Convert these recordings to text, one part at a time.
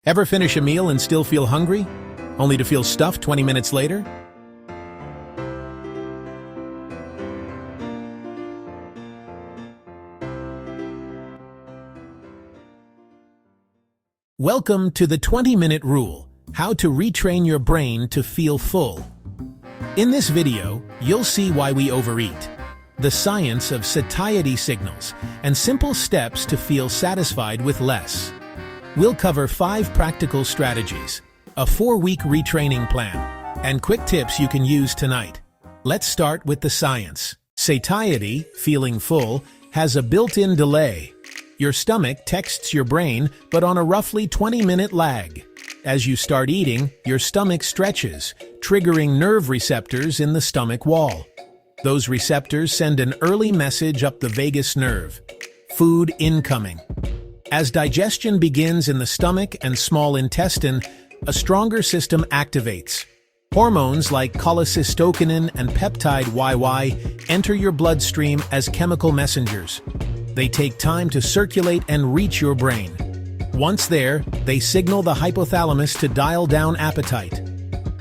Ever finish a meal and still feel hungry, only to feel stuffed 20 minutes later? Welcome to the 20-minute rule, how to retrain your brain to feel full. In this video, you'll see why we overeat, the science of satiety signals, and simple steps to feel satisfied with less. We'll cover 5 practical strategies, a 4-week retraining plan, and quick tips you can use tonight. Let's start with the science. Satiety, feeling full, has a built-in delay. Your stomach texts your brain, but on a roughly 20-minute lag. As you start eating, your stomach stretches, triggering nerve receptors in the stomach wall. Those receptors send an early message up the vagus nerve. Food incoming. As digestion begins in the stomach and small intestine, a stronger system activates. Hormones like cholecystokinin and peptide YY enter your bloodstream as chemical messengers. They take time to circulate and reach your brain. Once there, they signal the hypothalamus to dial down appetite.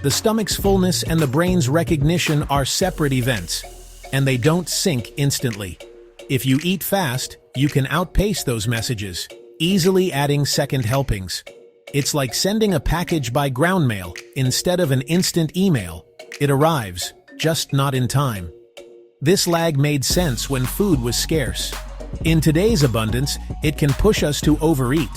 The stomach's fullness and the brain's recognition are separate events, and they don't sync instantly. If you eat fast, you can outpace those messages, easily adding second helpings. It's like sending a package by ground mail instead of an instant email. It arrives, just not in time. This lag made sense when food was scarce. In today's abundance, it can push us to overeat.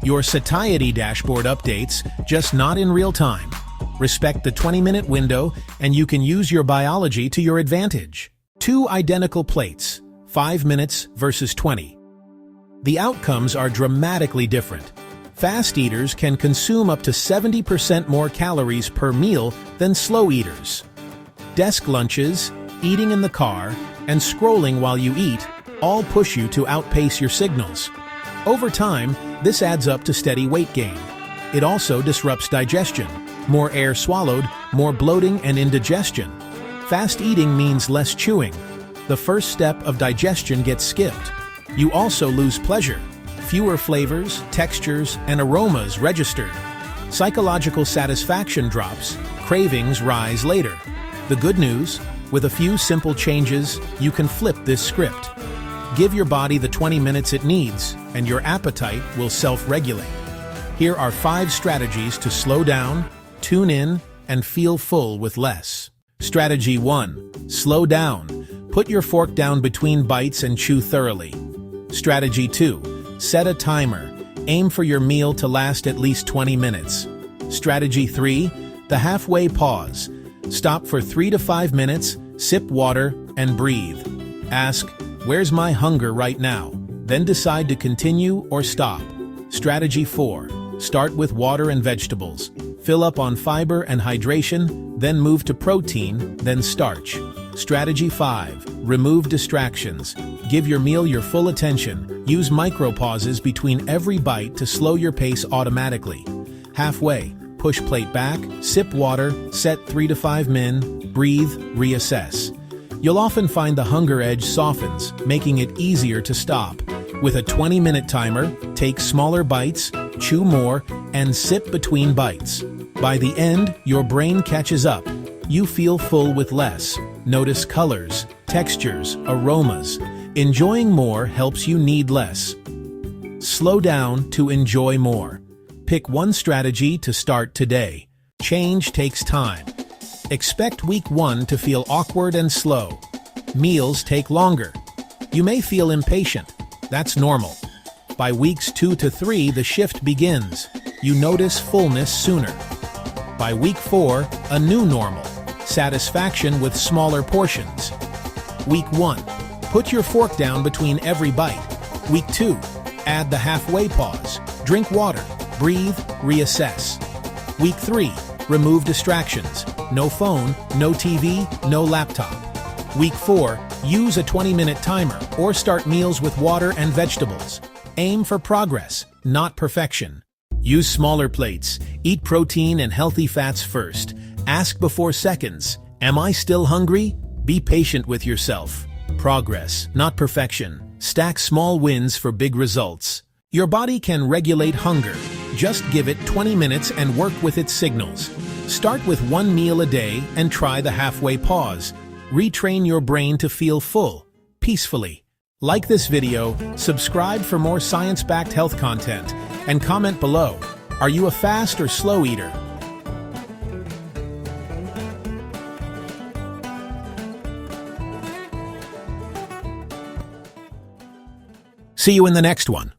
Your satiety dashboard updates, just not in real time. Respect the 20-minute window, and you can use your biology to your advantage. 2 identical plates, 5 minutes versus 20. The outcomes are dramatically different. Fast eaters can consume up to 70% more calories per meal than slow eaters. Desk lunches, eating in the car, and scrolling while you eat all push you to outpace your signals. Over time, this adds up to steady weight gain. It also disrupts digestion. More air swallowed, more bloating and indigestion. Fast eating means less chewing. The first step of digestion gets skipped. You also lose pleasure. Fewer flavors, textures, and aromas registered. Psychological satisfaction drops. Cravings rise later. The good news, with a few simple changes, you can flip this script. Give your body the 20 minutes it needs, and your appetite will self-regulate. Here are 5 strategies to slow down, tune in, and feel full with less. Strategy 1. Slow down. Put your fork down between bites and chew thoroughly. Strategy 2. Set a timer. Aim for your meal to last at least 20 minutes. Strategy 3. The halfway pause. Stop for 3 to 5 minutes, sip water, and breathe. Ask, "Where's my hunger right now?" Then decide to continue or stop. Strategy 4. Start with water and vegetables. Fill up on fiber and hydration, then move to protein, then starch. Strategy 5. Remove distractions. Give your meal your full attention. Use micro-pauses between every bite to slow your pace automatically. Halfway, push plate back, sip water, set 3 to 5 min, breathe, reassess. You'll often find the hunger edge softens, making it easier to stop. With a 20-minute timer, take smaller bites, chew more, and sip between bites. By the end, your brain catches up. You feel full with less. Notice colors, textures, aromas. Enjoying more helps you need less. Slow down to enjoy more. Pick one strategy to start today. Change takes time. Expect week 1 to feel awkward and slow. Meals take longer. You may feel impatient. That's normal. By weeks 2 to 3, the shift begins. You notice fullness sooner. By week 4, a new normal. Satisfaction with smaller portions. Week 1. Put your fork down between every bite. Week 2. Add the halfway pause. Drink water. Breathe. Reassess. Week 3. Remove distractions. No phone, no TV, no laptop. Week 4. Use a 20-minute timer or start meals with water and vegetables. Aim for progress, not perfection. Use smaller plates. Eat protein and healthy fats first. Ask before seconds. Am I still hungry? Be patient with yourself. Progress, not perfection. Stack small wins for big results. Your body can regulate hunger. Just give it 20 minutes and work with its signals. Start with one meal a day and try the halfway pause. Retrain your brain to feel full, peacefully. Like this video, subscribe for more science-backed health content, and comment below. Are you a fast or slow eater? See you in the next one.